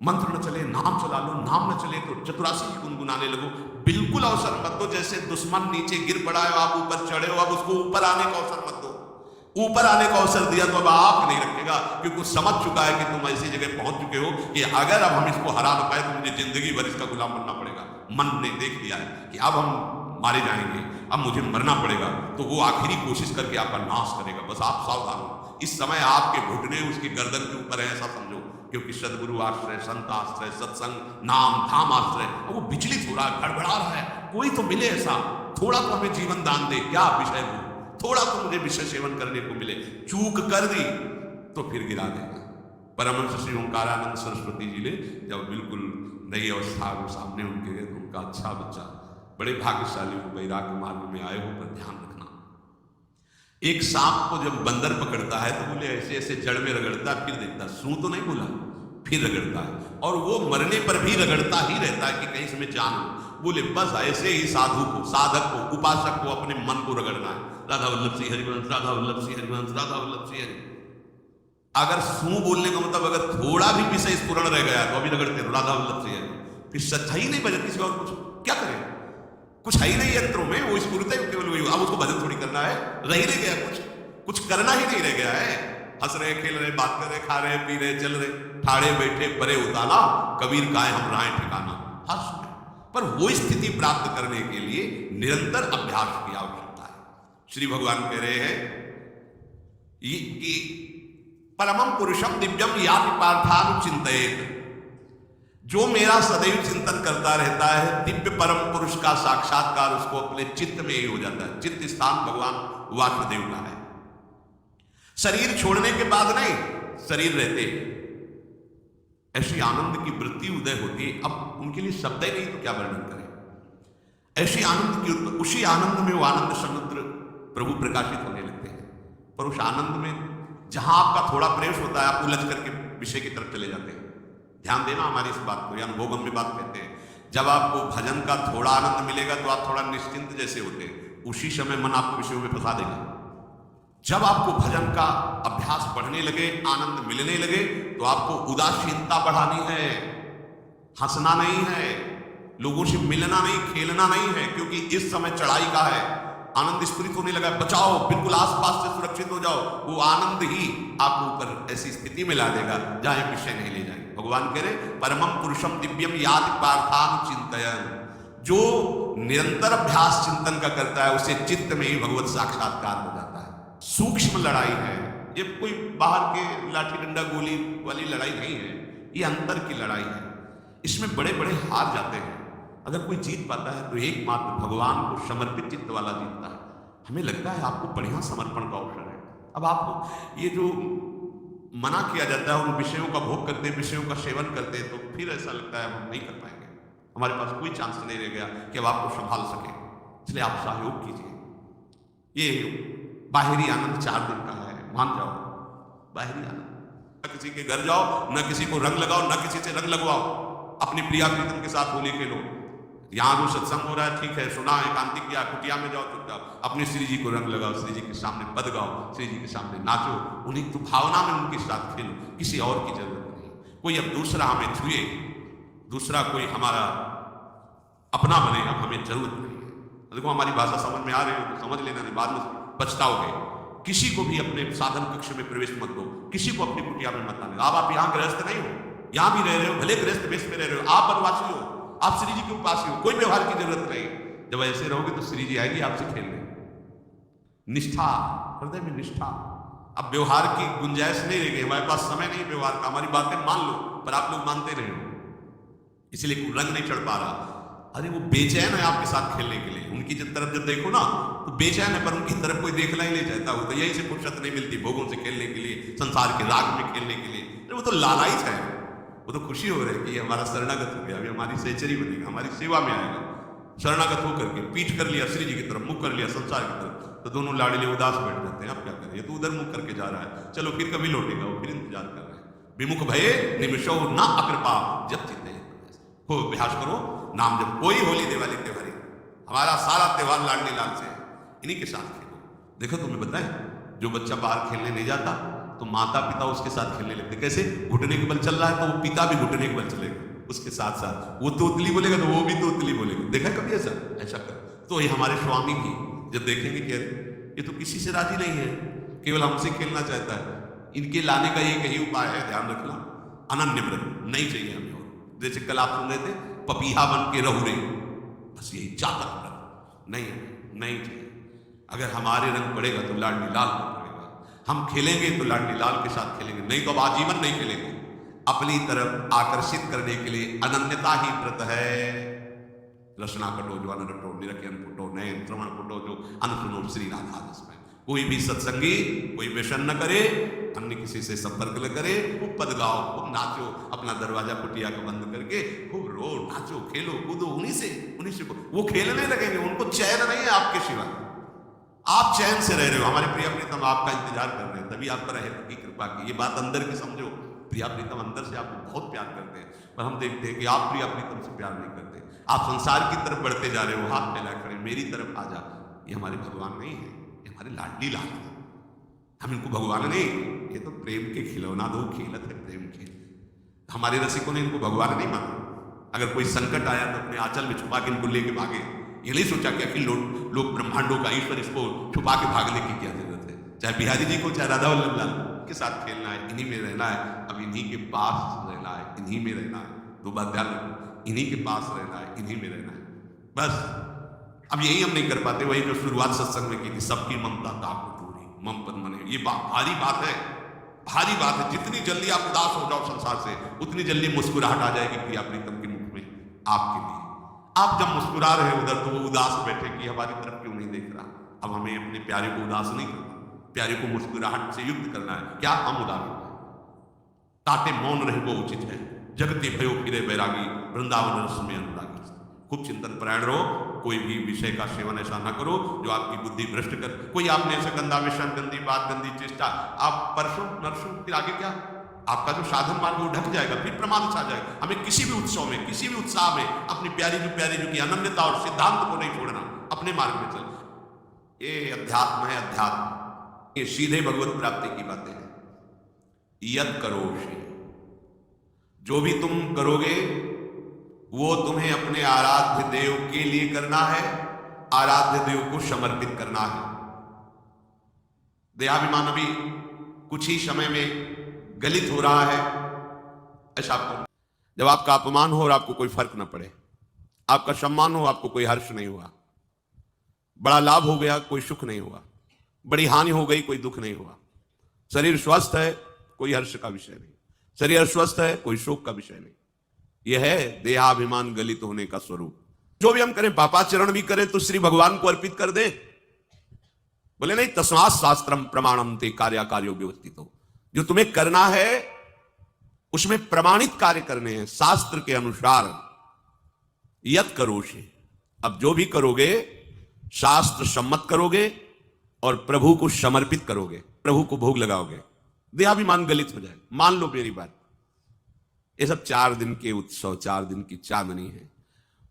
मंत्र न चले नाम चला लो, नाम न चले तो चतुरासी गुनगुनाने लगो। बिल्कुल अवसर मत दो, जैसे दुश्मन नीचे गिर पड़ा है, आप ऊपर चढ़े हो, अब उसको ऊपर आने का अवसर मत दो। ऊपर आने का अवसर दिया तो अब आप नहीं रखेगा, क्योंकि समझ चुका है कि तुम ऐसी जगह पहुंच चुके हो कि अगर अब हम इसको हरा न पाए तो मुझे जिंदगी भर इसका गुलाम बनना पड़ेगा। मन ने देख लिया है कि अब हम मारे जाएंगे, अब मुझे मरना पड़ेगा, तो वो आखिरी कोशिश करके आपका नाश करेगा। बस आप सावधान हो, इस समय आपके घुटने उसकी गर्दन के ऊपर है, ऐसा समझो। क्योंकि सदगुरु आश्रय, संत आश्रय, सत्संग, नाम धाम आश्रय, वो विचलित हो रहा है, गड़बड़ा रहा है। कोई तो मिले ऐसा, थोड़ा तो हमें जीवन दान दे, क्या विषय हो, थोड़ा तो मुझे विषय सेवन करने को मिले। चूक कर दी तो फिर गिरा देगा। परमहंस श्री ओंकारानंद सरस्वती जी ने जब बिल्कुल नई अवस्था को सामने उनके गए, तो उनका अच्छा बच्चा, बड़े भाग्यशाली हो, वैराग्य मार्ग में आए हो, पर ध्यान रखना, एक सांप को जब बंदर पकड़ता है तो बोले ऐसे ऐसे जड़ में रगड़ता है, फिर देखता, सू तो नहीं बोला, फिर रगड़ता है, और वो मरने पर भी रगड़ता ही रहता है कि कहीं से मैं जान लूं। बोले बस ऐसे ही साधु को, साधक को, उपासक को अपने मन को रगड़ना है। राधा वल्लभ श्री हरिवंश, राधा वल्लभ श्री हरिवंश, राधा वल्लभ श्री हरि। अगर सू बोलने का मतलब अगर थोड़ा भी विषय स्फुरण रह गया तो अभी रगड़ते रहो राधा वल्लभ श्री हरि, फिर सच्चाई नहीं बजे किसी और कुछ क्या करें, कुछ है ही नहीं यंत्रों में, वो स्फूर्त है केवल वही। अब उसको भजन थोड़ी करना है, रह ही नहीं गया, कुछ करना ही नहीं रह गया है। हंस रहे, खेल रहे, बात कर रहे, खा रहे, पी रहे, चल रहे, ठाड़े बैठे परे उताना, कबीर काहे हम राय ठिकाना। हंस रहे, पर वो स्थिति प्राप्त करने के लिए निरंतर अभ्यास की आवश्यकता है। श्री भगवान कह रहे हैं कि परमम पुरुषम दिव्यम याति पार्थानुचिंतयेत्, जो मेरा सदैव चिंतन करता रहता है, दिव्य परम पुरुष का साक्षात्कार उसको अपने चित्त में ही हो जाता है। चित्त स्थान भगवान वासुदेव का है। शरीर छोड़ने के बाद नहीं, शरीर रहते ऐसी आनंद की वृत्ति उदय होती है। अब उनके लिए शब्द ही नहीं तो क्या वर्णन करें। ऐसी आनंद की, उसी आनंद में वो आनंद समुद्र प्रभु प्रकाशित होने लगते हैं। पर उस आनंद में जहां आपका थोड़ा प्रवेश होता है, आप उलझ करके विषय की तरफ चले जाते हैं। ध्यान देना हमारी इस बात को, या अनुभोगम में बात कहते हैं। जब आपको भजन का थोड़ा आनंद मिलेगा तो आप थोड़ा निश्चिंत जैसे होते हैं, उसी समय मन आपको विषयों में फंसा देगा। जब आपको भजन का अभ्यास बढ़ने लगे, आनंद मिलने लगे, तो आपको उदासीनता बढ़ानी है, हंसना नहीं है, लोगों से मिलना नहीं, खेलना नहीं है, क्योंकि इस समय चढ़ाई का है। आनंद स्फुरित होने लगा, बचाओ, बिल्कुल आसपास से सुरक्षित हो जाओ। वो आनंद ही आपको ऊपर ऐसी स्थिति में ला देगा जहां विषय नहीं ले जाए। भगवान कह रहे परमम पुरुषम दिव्यम याति पार्थानुचिंतयन्, जो निरंतर अभ्यास चिंतन का करता है, उसे चित्त में ही भगवत साक्षात्कार हो जाता है। सूक्ष्म लड़ाई है ये, कोई बाहर के लाठी डंडा गोली वाली लड़ाई नहीं है, ये अंतर की लड़ाई है। इसमें बड़े बड़े हार जाते हैं। अगर कोई जीत पाता है तो एकमात्र भगवान को समर्पित चित्त वाला जीतता है। हमें लगता है आपको बढ़िया समर्पण का अवसर है। अब आपको ये जो मना किया जाता है, उन विषयों का भोग करते, विषयों का सेवन करते, तो फिर ऐसा लगता है हम नहीं कर पाएंगे, हमारे पास कोई चांस नहीं रह गया कि अब आपको संभाल सके। इसलिए आप सहयोग कीजिए। ये बाहरी आनंद 4 दिन का है, मान जाओ, बाहरी आनंद। न किसी के घर जाओ, न किसी को रंग लगाओ, न किसी से रंग लगवाओ, अपनी प्रिया प्रीतम के साथ होली खेलो। यहाँ जो सत्संग हो रहा है ठीक है, सुना, एकांतिक किया, कुटिया में जाओ चुपचाप, अपने श्री जी को रंग लगाओ, श्री जी के सामने पद गाओ, श्री जी के सामने नाचो, उन्हीं तो भावना में उनके साथ खेलो, किसी और की जरूरत नहीं। कोई अब दूसरा हमें छुए, दूसरा कोई हमारा अपना बने, अब हमें जरूरत नहीं है। देखो हमारी भाषा समझ में आ रही हो तो समझ लेना, नहीं बाद में पछताओगे। किसी को भी अपने साधन कक्ष में प्रवेश मत दो, किसी को अपनी कुटिया में मत आने। आप यहाँ गृहस्थ नहीं हो, यहाँ भी रह रहे हो, भले गृहस्थ वेश में रह रहे हो, आप वनवासी हो, आप श्री जी के उपासी हो, कोई व्यवहार की जरूरत नहीं। जब ऐसे रहोगे तो श्री जी आएगी आपसे खेलने। निष्ठा, हृदय में निष्ठा। अब व्यवहार की गुंजाइश नहीं रह गई, हमारे पास समय नहीं व्यवहार का। हमारी बातें मान लो, पर आप लोग मानते नहीं हो, इसलिए कोई रंग नहीं चढ़ पा रहा। अरे वो बेचैन है आपके साथ खेलने के लिए, उनकी तरफ जब देखो ना तो बेचैन है, पर उनकी तरफ कोई देखना ही नहीं चाहता। वो तो यही से फुर्सत नहीं मिलती भोगों से खेलने के लिए, संसार के राग में खेलने के लिए। अरे वो तो लालायित है, वो तो खुशी हो रही है कि हमारा शरणागत हो गया, अभी हमारी सेचरी बनेगा, हमारी सेवा में आएगा। शरणागत होकर के पीठ कर लिया श्री जी की तरफ, मुख कर लिया संसार की तरफ, तो दोनों लाडले उदास बैठ जाते हैं। अब क्या करें, ये तो उधर मुख करके जा रहा है, चलो फिर कभी लौटेगा, वो फिर इंतजार कर रहे हैं। विमुख भये निमिषो न अकृपा जब चित्ते हो। अभ्यास करो नाम जब। कोई होली दिवाली त्योहारी, हमारा सारा त्योहार लाडली लाल से, इन्हीं के साथ खेलो। देखो तुम्हें बताएं, जो बच्चा बाहर खेलने नहीं जाता तो माता पिता उसके साथ खेलने लगते। कैसे? घुटने के बल चल रहा है तो वो पिता भी घुटने के बल चलेगा उसके साथ साथ। वो तोतली बोलेगा तो वो भी तोतली बोलेगा। देखा कभी ऐसा? ऐसा कर तो ये हमारे स्वामी भी जब देखेंगे कि अरे ये तो किसी से राजी नहीं है, केवल हमसे खेलना चाहता है, इनके लाने का एक ही उपाय है, ध्यान रखना, अनन्य व्रत नहीं चाहिए हमें। और जैसे कल आप सुन रहे थे, पपीहा बन के रहो रे, बस यही चातर व्रत नहीं है, नहीं चाहिए। अगर हमारे रंग पड़ेगा तो लाडली लाल को पड़ेगा, हम खेलेंगे तो लाडली लाल के साथ खेलेंगे, नहीं तो अब आजीवन नहीं खेलेंगे। अपनी तरफ आकर्षित करने के लिए अनन्यता ही व्रत है। रसना कटो जो अनटो, निरखन फुटो, नए श्रवण फुटो जो अनसुनो श्री राधा में। कोई भी सत्संगी कोई व्यसन न करे, अन्य किसी से संपर्क न करे, खूब पद गाओ, खूब नाचो, अपना दरवाजा कुटिया को बंद करके खूब रो, नाचो, खेलो, कूदो, उन्हीं से वो खेलने लगेंगे। उनको चैन नहीं है आपके सिवा, आप चैन से रह रहे हो। हमारे प्रिय प्रीतम आपका इंतजार कर रहे हैं, तभी आप पर है की कृपा की। ये बात अंदर की समझो, प्रिया प्रीतम अंदर से आपको बहुत प्यार करते हैं, पर हम देखते हैं कि आप प्रिया प्रीतम से प्यार नहीं करते। आप संसार की तरफ बढ़ते जा रहे हो, हाथ फैला खड़े, मेरी तरफ आ जा। ये हमारे भगवान नहीं है, ये हमारे लाडली लाल है। हम इनको भगवान नहीं, ये तो प्रेम के खिलौना दो खेलत है प्रेम खेल। हमारे रसिकों ने इनको भगवान नहीं माना। अगर कोई संकट आया तो अपने आंचल में छुपा के इनको लेके भागे। ये नहीं सोचा कि अखिल लोग ब्रह्मांडों का ईश्वर, इसको छुपा के भागने की क्या जरूरत है। चाहे बिहारी जी को, चाहे राधा वल्लभ लाल के साथ खेलना है, इन्हीं में रहना है, अब इन्हीं के पास रहना है, इन्हीं में रहना है। दो बात ध्यान रखो, इन्हीं के पास रहना है, इन्हीं में रहना है, बस। अब यही हम नहीं कर पाते, वही जो शुरुआत सत्संग में की थी, सबकी ममता ताक टूरी मम पद मने। ये भारी बात है, भारी बात है। जितनी जल्दी आप उदास हो जाओ संसार से, उतनी जल्दी मुस्कुराहट आ जाएगी प्रिया प्रीतम के मुख में आपके लिए। आप जब मुस्कुरा रहे हो उधर, तो वो उदास बैठे कि हमारी तरफ क्यों नहीं देख रहा। अब हमें अपने प्यारे को उदास नहीं करना, प्यारे को मुस्कुराहट से युक्त करना है। क्या हम उदास हैं? ताते मौन रहे वो उचित है, जगते भयो फिरे बैरागी, वृंदावन रस में अनुरागी। खूब चिंतन परायण रहो, कोई भी विषय का सेवन ऐसा ना करो जो आपकी बुद्धि भ्रष्ट कर। कोई आपने ऐसा गंदा विषय, गंदी बात, गंदी चेष्टा, आप परसों नरसों, फिर आगे क्या? आपका जो साधन मार्ग वो ढक जाएगा, फिर प्रमाद छा जाएगा। हमें किसी भी उत्सव में, किसी भी उत्साह में अपनी प्यारी जो की अनन्यता और सिद्धांत को नहीं छोड़ना, अपने मार्ग में चल। ये अध्यात्म है, अध्यात्म, ये सीधे भगवत प्राप्ति की बातें हैं। यद करोषि, जो भी तुम करोगे वो तुम्हें अपने आराध्य देव के लिए करना है, आराध्य देव को समर्पित करना है। देहाभिमान अभी कुछ ही समय में गलित हो रहा है। ऐसा आपको, जब आपका अपमान हो और आपको कोई फर्क ना पड़े, आपका सम्मान हो, आपको कोई हर्ष नहीं हुआ, बड़ा लाभ हो गया, कोई सुख नहीं हुआ, बड़ी हानि हो गई, कोई दुख नहीं हुआ। शरीर स्वस्थ है, कोई हर्ष का विषय नहीं, शरीर अस्वस्थ है, कोई शोक का विषय नहीं। यह है देहाभिमान गलित होने का स्वरूप। जो भी हम करें, पापाचरण भी करें तो श्री भगवान को अर्पित कर दे। बोले नहीं, तस्मात् शास्त्रम प्रमाणम ते कार्याकार्यो व्यवस्थितो। जो तुम्हें करना है उसमें प्रमाणित कार्य करने हैं, शास्त्र के अनुसार। यत करोषि, अब जो भी करोगे शास्त्र सम्मत करोगे और प्रभु को समर्पित करोगे, प्रभु को भोग लगाओगे, देहाभिमान गलित हो जाए। मान लो मेरी बात, ये सब 4 दिन के उत्सव, 4 दिन की चांदनी है।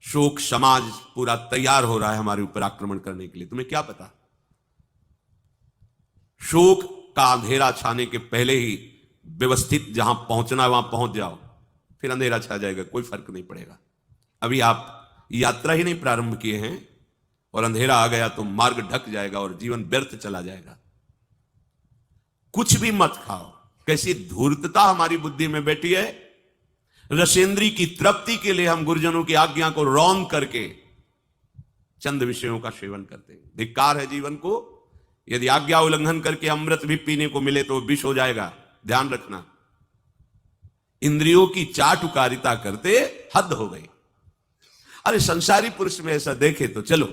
शोक समाज पूरा तैयार हो रहा है हमारे ऊपर आक्रमण करने के लिए। तुम्हें क्या पता, शोक का अंधेरा छाने के पहले ही व्यवस्थित जहां पहुंचना वहां पहुंच जाओ, फिर अंधेरा छा जाएगा, कोई फर्क नहीं पड़ेगा। अभी आप यात्रा ही नहीं प्रारंभ किए हैं और अंधेरा आ गया तो मार्ग ढक जाएगा और जीवन व्यर्थ चला जाएगा। कुछ भी मत खाओ। कैसी धूर्तता हमारी बुद्धि में बैठी है। रसेंद्री की तृप्ति के लिए हम गुरुजनों की आज्ञा को रौन करके चंद विषयों का सेवन करते हैं। धिक्कार है जीवन को। यदि आज्ञा उल्लंघन करके अमृत भी पीने को मिले तो विष हो जाएगा, ध्यान रखना। इंद्रियों की चाटुकारिता करते हद हो गई। अरे संसारी पुरुष में ऐसा देखे तो चलो,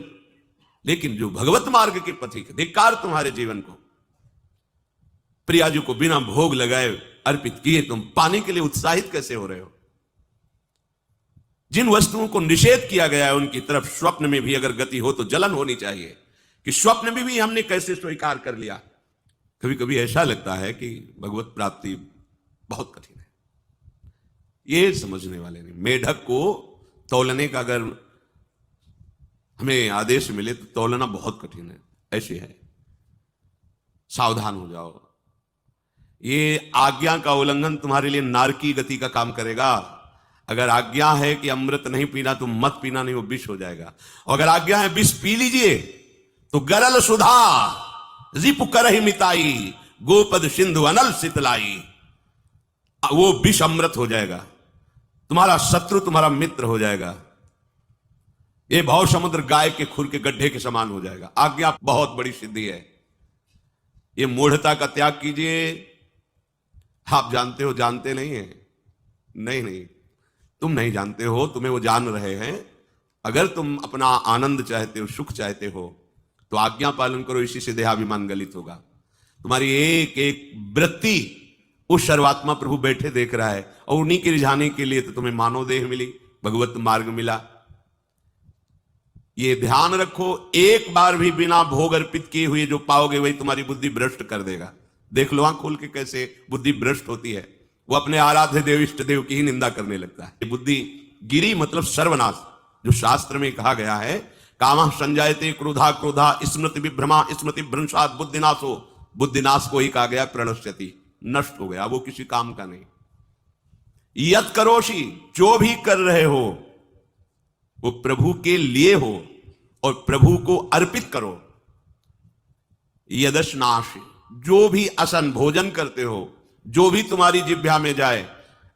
लेकिन जो भगवत मार्ग के पथिक, धिक्कार तुम्हारे जीवन को। प्रिया जी को बिना भोग लगाए अर्पित किए तुम पाने के लिए उत्साहित कैसे हो रहे हो? जिन वस्तुओं को निषेध किया गया है उनकी तरफ स्वप्न में भी अगर गति हो तो जलन होनी चाहिए कि स्वप्न में भी हमने कैसे स्वीकार कर लिया। कभी कभी ऐसा लगता है कि भगवत प्राप्ति बहुत कठिन है, ये समझने वाले नहीं। मेढक को तौलने का अगर हमें आदेश मिले तो तौलना बहुत कठिन है, ऐसे है। सावधान हो जाओ। ये आज्ञा का उल्लंघन तुम्हारे लिए नारकी गति का काम करेगा। अगर आज्ञा है कि अमृत नहीं पीना तो मत पीना, नहीं वो विष हो जाएगा। और अगर आज्ञा है विष पी लीजिए तो गरल सुधा रिपु करहि मिताई, गोपद सिंधु अनल शीतलाई, वो विष अमृत हो जाएगा, तुम्हारा शत्रु तुम्हारा मित्र हो जाएगा। ये भव समुद्र गाय के खुर के गड्ढे के समान हो जाएगा। आज्ञा बहुत बड़ी सिद्धि है। ये मूढ़ता का त्याग कीजिए। आप जानते हो, जानते नहीं है? नहीं, तुम नहीं जानते हो, तुम्हें वो जान रहे हैं। अगर तुम अपना आनंद चाहते हो, सुख चाहते हो, तो आज्ञा पालन करो। इसी से देहाभिमान गलित होगा। तुम्हारी एक एक वृत्ति उस सर्वात्मा प्रभु बैठे देख रहा है, और उन्हीं के रिझाने के लिए तो तुम्हें मानव देह मिली, भगवत मार्ग मिला। ये ध्यान रखो, एक बार भी बिना भोग अर्पित किए हुए जो पाओगे वही तुम्हारी बुद्धि भ्रष्ट कर देगा। देख लो आंख खोल के कैसे बुद्धि भ्रष्ट होती है। वो अपने आराध्य देव इष्ट देव की ही निंदा करने लगता है। बुद्धि गिरी मतलब सर्वनाश, जो शास्त्र में कहा गया है, कामः संजायते क्रोधा क्रोधा स्मृति विभ्रमा स्मृति भ्रंशात् बुद्धिनाशो, बुद्धिनाश को ही कहा गया प्रणश्यति, नष्ट हो गया, वो किसी काम का नहीं। यत करोषि, जो भी कर रहे हो वो प्रभु के लिए हो और प्रभु को अर्पित करो। यदश्नाशि, जो भी असन भोजन करते हो, जो भी तुम्हारी जिह्वा में जाए,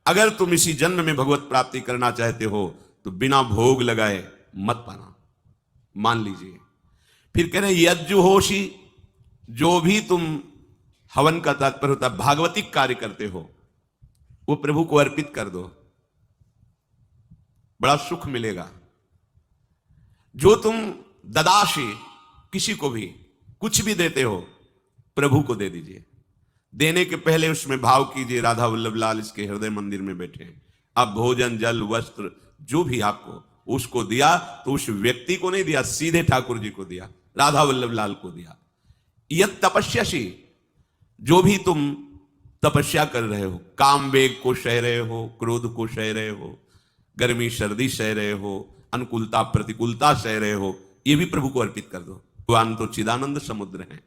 अगर तुम इसी जन्म में भगवत प्राप्ति करना चाहते हो तो बिना भोग लगाए मत पाना, मान लीजिए। फिर कह रहे यज्जुहोषि, जो भी तुम हवन का तात्पर्य होता है भागवतिक कार्य करते हो, वो प्रभु को अर्पित कर दो, बड़ा सुख मिलेगा। जो तुम ददाशी, किसी को भी कुछ भी देते हो, प्रभु को दे दीजिए। देने के पहले उसमें भाव कीजिए, राधा वल्लभ लाल इसके हृदय मंदिर में बैठे हैं। अब भोजन जल वस्त्र जो भी आपको उसको दिया तो उस व्यक्ति को नहीं दिया, सीधे ठाकुर जी को दिया, राधा वल्लभ लाल को दिया। यत तपस्यासी, जो भी तुम तपस्या कर रहे हो, काम वेग को सह रहे हो, क्रोध को सह रहे हो, गर्मी सर्दी सह रहे हो, अनुकूलता प्रतिकूलता सह रहे हो, ये भी प्रभु को अर्पित कर दो। भगवान तो चिदानंद समुद्र है।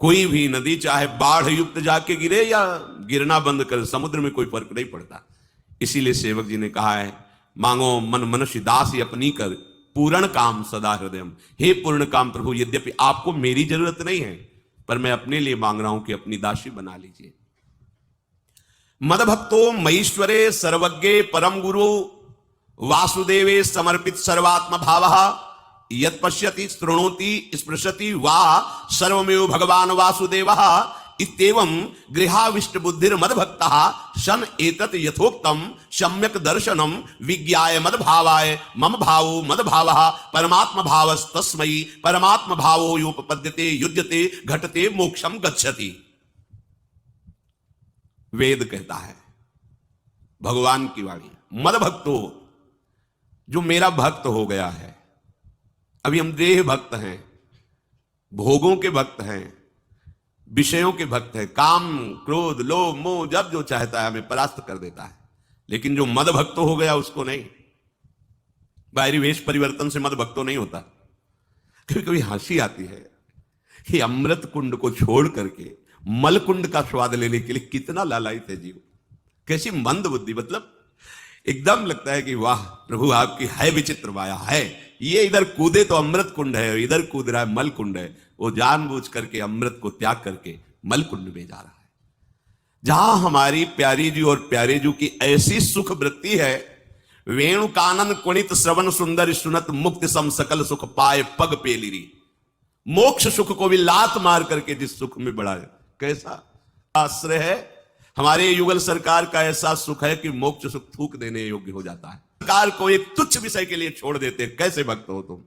कोई भी नदी चाहे बाढ़ युक्त जाके गिरे या गिरना बंद कर, समुद्र में कोई फर्क नहीं पड़ता। इसीलिए सेवक जी ने कहा है, मांगो मन मनुष्य दासी अपनी कर, पूर्ण काम सदा हृदयम। हे पूर्ण काम प्रभु, यद्यपि आपको मेरी जरूरत नहीं है, पर मैं अपने लिए मांग रहा हूं कि अपनी दासी बना लीजिए। मद भक्तो मईश्वरे सर्वज्ञे परम गुरु वासुदेवे समर्पित सर्वात्म भावः, यत् पश्यति शृणोति स्पृशति वा सर्वमेव भगवान वासुदेवः, इत्येवं गृहाविष्ट बुद्धिर मदभक्तः सन एतत् यथोक्तम सम्यक दर्शनम विज्ञाय मदभावाय मम भावो मदभावः परमात्म भावस्तस्मै परमात्म भावो योपपद्यते युज्यते घटते मोक्षम गच्छति। वेद कहता है, भगवान की वाणी, मदभक्तो, जो मेरा भक्त हो गया है। अभी हम देह भक्त हैं, भोगों के भक्त हैं, विषयों के भक्त हैं, काम क्रोध लोभ मोह जब जो चाहता है हमें परास्त कर देता है। लेकिन जो मद भक्त हो गया उसको नहीं। बाहरी वेश परिवर्तन से मद भक्तो नहीं होता। कभी कभी हंसी आती है कि अमृत कुंड को छोड़ करके मल कुंड का स्वाद लेने के लिए कितना लालायित है जीव। कैसी मंद बुद्धि, मतलब एकदम लगता है कि वाह प्रभु आपकी है विचित्र माया है। ये इधर कूदे तो अमृत कुंड है, इधर कूद रहा है मल कुंड है। वो जानबूझ करके अमृत को त्याग करके मल कुंड में जा रहा है, जहां हमारी प्यारी जी और प्यारे जी की ऐसी सुख वृत्ति है। वेणु कानन कुणित श्रवण सुंदर सुनत मुक्ति सम सकल सुख पाए पग पेलिरी। मोक्ष सुख को भी लात मार करके जिस सुख में बढ़ा है, कैसा आश्रय है। हमारे युगल सरकार का ऐसा सुख है कि मोक्ष सुख थूक देने योग्य हो जाता है। सरकार को एक तुच्छ विषय के लिए छोड़ देते। कैसे भक्त हो तुम।